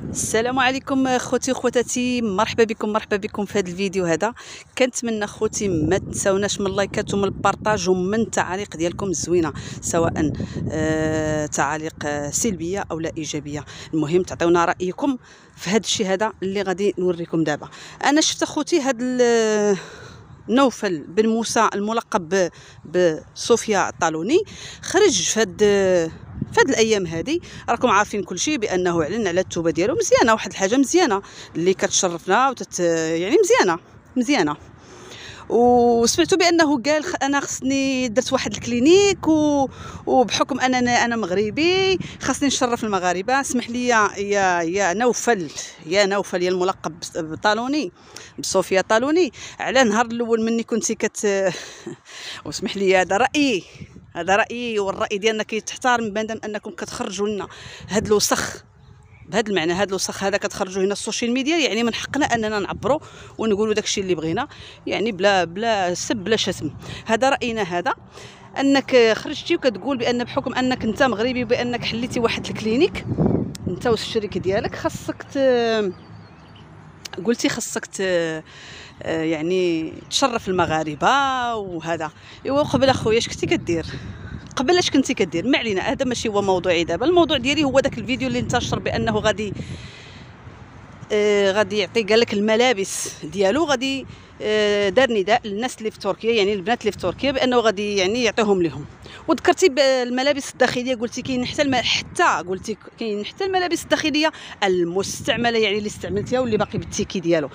السلام عليكم خوتي وخواتاتي، مرحبا بكم في هذا الفيديو. هذا كنتمنى خوتي ما تنساوناش من اللايكات ومن البارطاج ومن التعاليق ديالكم الزوينه، سواء تعاليق سلبيه او لا ايجابيه. المهم تعطيونا رايكم في هذا الشيء هذا اللي غادي نوريكم دابا. انا شفت اخوتي هذا نوفل بن موسى الملقب بصوفيا الطالوني خرج في هاد الايام هذه. راكم عارفين كل شيء بانه اعلن على التوبه ديالو. مزيانه، واحد الحاجه مزيانه اللي كتشرفنا يعني مزيانه. وسمعتوا بانه قال انا خصني درت واحد الكلينيك وبحكم انا مغربي خصني نشرف المغاربه. اسمح لي يا نوفل يا الملقب بطالوني بصوفيا طالوني، على النهار الاول مني كنتي واسمح لي هذا رايي والراي ديالنا كيتحترم مادام انكم كتخرجوا لنا هذا الوسخ، بهذا المعنى هذا الوسخ هذا كتخرجوا هنا السوشيال ميديا. يعني من حقنا اننا نعبروا ونقولوا داكشي اللي بغينا، يعني بلا سب بلا شتم. هذا راينا، هذا انك خرجتي وكتقول بان بحكم انك انت مغربي بانك حليتي واحد الكلينيك انت والشريك ديالك خاصك قلتي خاصك يعني تشرف المغاربه. وهذا ايوا قبل اخويا اش كنتي كدير؟ قبل اش كنتي كدير؟ ما علينا، هذا ماشي هو موضوعي دابا. الموضوع ديالي هو داك الفيديو اللي انتشر بانه غادي يعطي قال لك الملابس ديالو، غادي دار نداء للناس اللي في تركيا، يعني البنات اللي في تركيا، بانه غادي يعني يعطيهم لهم. وذكرتي بالملابس الداخليه، قلتي كاين حتى الملابس الداخليه المستعمله، يعني اللي استعملتيها واللي باقي بالتيكي ديالو.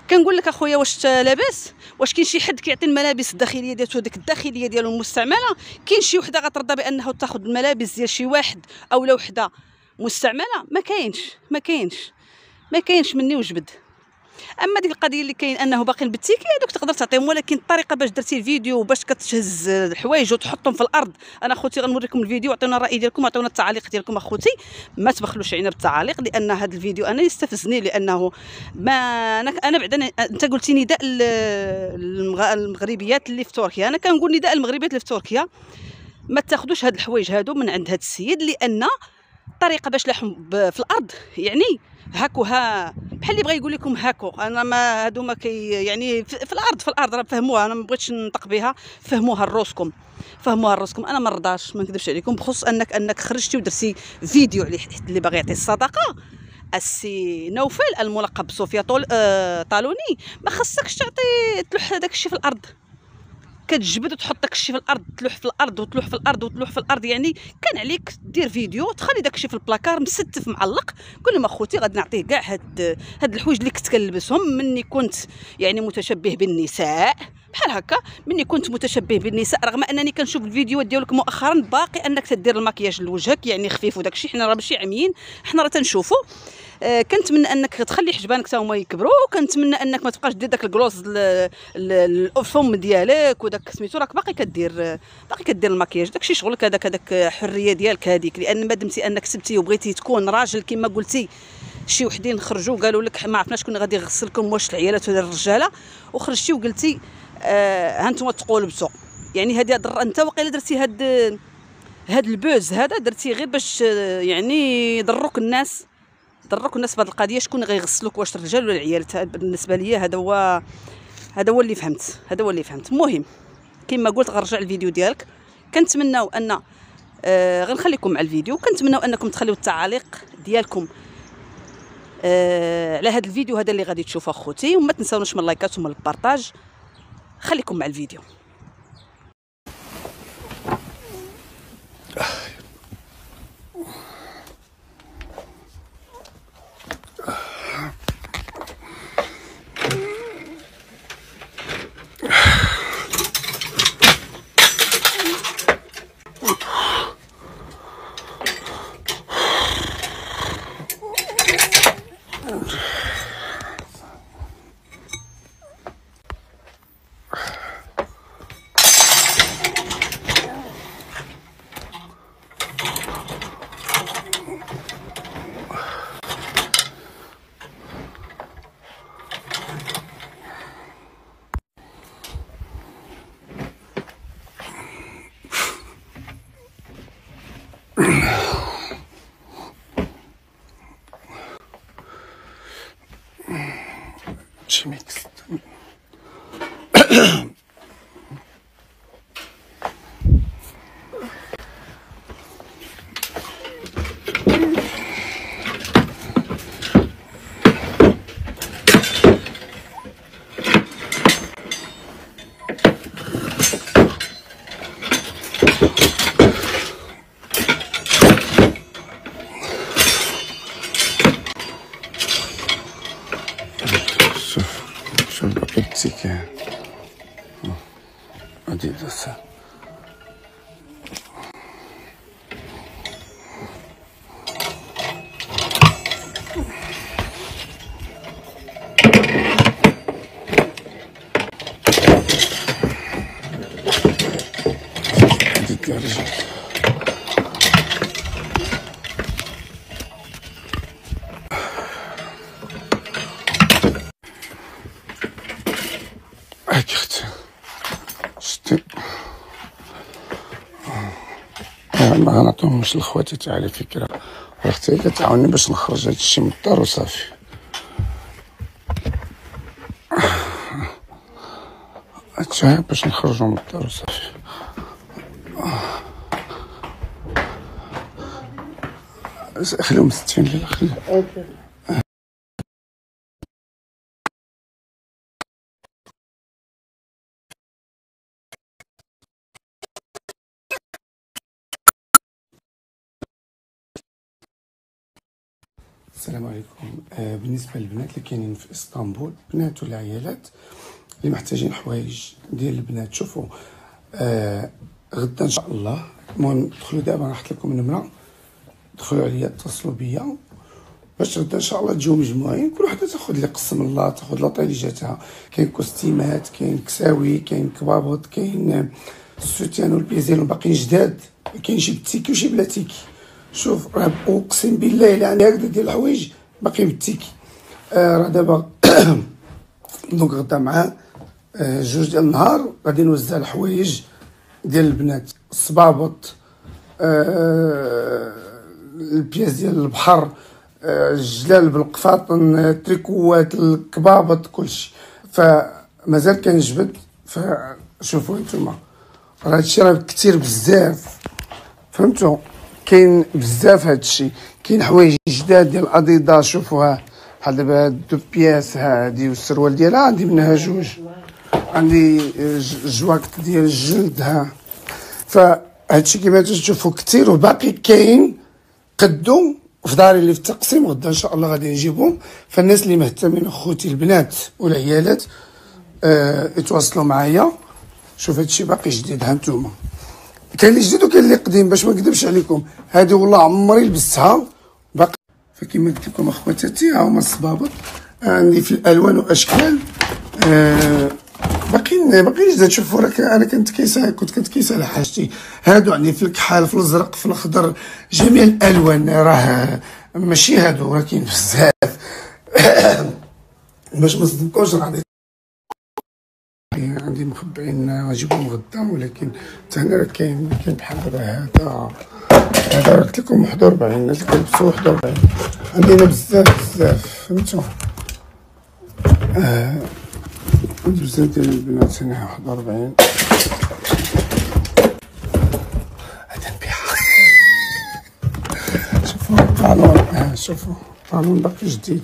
كنقول لك اخويا، واش لاباس؟ واش كاين شي حد كيعطي الملابس الداخليه ديالو ديك الداخليه ديالو المستعمله؟ كاين شي وحده غترضى بانه تاخذ الملابس ديال شي واحد او لا وحده مستعمله؟ ما كاينش مني وجبد. اما ديك القضيه اللي كاين انه باقيين بالتيكي، هذوك تقدر تعطيهم، ولكن الطريقه باش درتي الفيديو وباش كتهز الحوايج وتحطهم في الارض. انا اخوتي غنوريكم الفيديو، عطيونا الراي ديالكم، عطيونا التعاليق ديالكم اخوتي. ما تبخلوش علينا بالتعاليق، لان هذا الفيديو انا يستفزني، لانه ما انا بعدا انت قلتي نداء المغربيات اللي في تركيا. انا كنقول نداء المغربيات اللي في تركيا ما تاخذوش هاد الحوايج هادو من عند هاد السيد، لان الطريقه باش لاحهم في الارض يعني هاكو بحال اللي بغى يقول لكم هاكو. انا ما هادو ما يعني في الارض راه فهموها. انا ما بغيتش نطق بها، فهموها الروسكم. انا ما نرضاش، ما نكذبش عليكم، بخصوص انك خرجتي ودرتي فيديو على اللي باغي يعطي الصدقه. السي نوفل الملقب بصوفيا طالوني، ما خصكش تلوح داك الشيء في الارض. كتجبد وتحط داك الشيء في الارض، تلوح في الارض يعني كان عليك دير فيديو تخلي داك الشيء في البلاكار مستف معلق. قول لهم اخوتي غادي نعطيه كاع هاد الحوايج اللي كنت كنلبسهم مني كنت يعني متشبه بالنساء، بحال هكا. مني كنت متشبه بالنساء، رغم انني كنشوف الفيديوهات ديالك مؤخرا باقي انك تدير المكياج لوجهك يعني خفيف وداك الشيء. حنا راه ماشي عميين، حنا راه تنشوفوا. كنتمنى انك تخلي حجبانك حتى هما يكبروا، وكنتمنى انك ما تبقاش دير داك الكلوز الفم ديالك وداك سميتو. راك باقي كدير المكياج، داكشي شغلك، هذاك حريه ديالك هذيك. لان ما دمتي انك سبتي وبغيتي تكون راجل كما قلتي، شي وحدين خرجوا قالوا لك ما عرفناش شكون غادي يغسلكم، واش العيالات ولا الرجاله، وخرجتي وقلتي ها انتم تقولبتوا. يعني هذه انت واقيلا درتي هاد البوز هذا درتي غير باش يعني يضروك الناس بهذه القضيه. شكون غيغسلوك، واش الرجال ولا العيال؟ بالنسبه لي هذا هو اللي فهمت. المهم كما قلت غنرجع الفيديو ديالك. كنتمناو ان غنخليكم مع الفيديو، كنتمناو انكم تخليو التعاليق ديالكم على هذا الفيديو هذا اللي غادي تشوفوا اخوتي، وما تنساوناش من اللايكات ومن البارطاج. خليكم مع الفيديو. شي ميكس. شوف باقي التيكان غادي يدوسها. غادي دير رجل هاك اختي شتي. ما غنعطيهمش لخواتي تاع على فكره، اختي هي كتعاوني باش نخرج هادشي من الدار وصافي. هادشي باش نخرجو من الدار وصافي. خليهم 60 ليله خليهم. السلام عليكم. بالنسبه للبنات اللي كاينين في اسطنبول، بنات ولا عيالات اللي محتاجين حوايج ديال البنات، شوفوا غدا ان شاء الله. المهم دخلوا دابا، راح لكم النمره، دخلوا عليا اتصلوا بيا باش غدا ان شاء الله تجيو مجموعين، كل وحده تاخذ اللي قسم الله، تاخذ لاطاي اللي جاتها. كاين كوستيمات، كاين كساوي، كاين كبابط، كاين السوتيان والبيزيل باقيين جداد، كاين شي بالتيكي وشي بلا تيكي. شوف راه اقسم بالله الا عندي هكذا ديال الحوايج باقي بالتيكي. راه دابا دونك غدا مع جوج ديال النهار غادي نوزع الحوايج ديال البنات، الصبابط، البياس ديال البحر، الجلال بالقفاطن، التريكوات، الكبابط، كلشي. فمازال كنجبد. فشوفوا نتوما راه هادشي راه كثير بزاف، فهمتوا؟ كاين بزاف هادشي. كاين حوايج جداد ديال اديداس، شوفوها بحال دابا هاد دو بياس هادي والسروال ديالها عندي منها جوج، عندي جواكت ديال الجلد ها. فهادشي كيما تشوفوا كثير وباقي كاين قدو في داري اللي في التقسيم. غدا ان شاء الله غادي نجيبهم. فالناس اللي مهتمين اخوتي البنات والعيالات يتواصلوا معايا. شوف هادشي باقي جديد ها نتوما، كاين اللي جديد وكاين اللي قديم، باش ما نكذبش عليكم. هادي والله عمري لبستها باقي. فكما قلت لكم اخواتاتي ها هما الصبابط، عندي في الالوان واشكال. باقيين جداد. شوفوا راك انا كنت كيسه على حاجتي. هادو عندي في الكحال، في الازرق، في الاخضر، جميع الالوان. راه ماشي هادو، راه كاين بزاف. باش ما نصدمكمش راه عندي مخبعين نجيبهم غدا، ولكن حتى هنا راه كاين بحال دابا هذا راه قلت لكم 41، الناس اللي كيلبسوا 41 عندنا بزاف فهمتوا. عندي بزاف ديال البنات هنا 41 هذا نبيعها. شوفوا الطالون، شوفوا الطالون باقي جديد.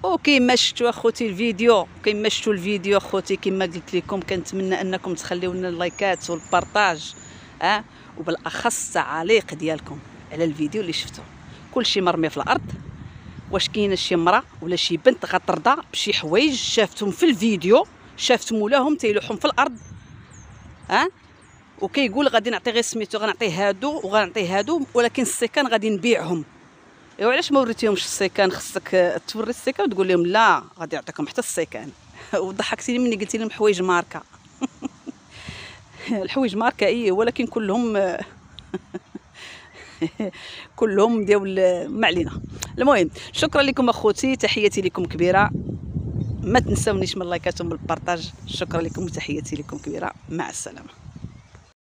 وكيما شفتوا اخوتي الفيديو اخوتي، كما قلت لكم كنتمنى انكم تخليو لنا اللايكات والبارطاج، وبالاخص التعاليق ديالكم على الفيديو اللي شفتوا. كلشي مرمي في الارض. واش كاينه شي مرا ولا شي بنت غترضى بشي حوايج شافتهم في الفيديو، شافتهم ولاهم تيلوحهم في الارض؟ وكيقول غادي نعطي غير سميتو، غنعطيه هادو وغنعطيه هادو، ولكن السيكان غادي نبيعهم. ايوا علاش ما وريتيهمش السيكان؟ خصك توري السيكان وتقول لهم لا غادي يعطيكم حتى السيكان. وضحكتيني ملي قلتي لهم حوايج ماركه. الحوايج ماركه ايه، ولكن كلهم كلهم ديال ما علينا. المهم شكرا لكم اخوتي، تحياتي لكم كبيره، ما تنسونيش من اللايكات ومن البارطاج. شكرا لكم وتحياتي لكم كبيره، مع السلامه.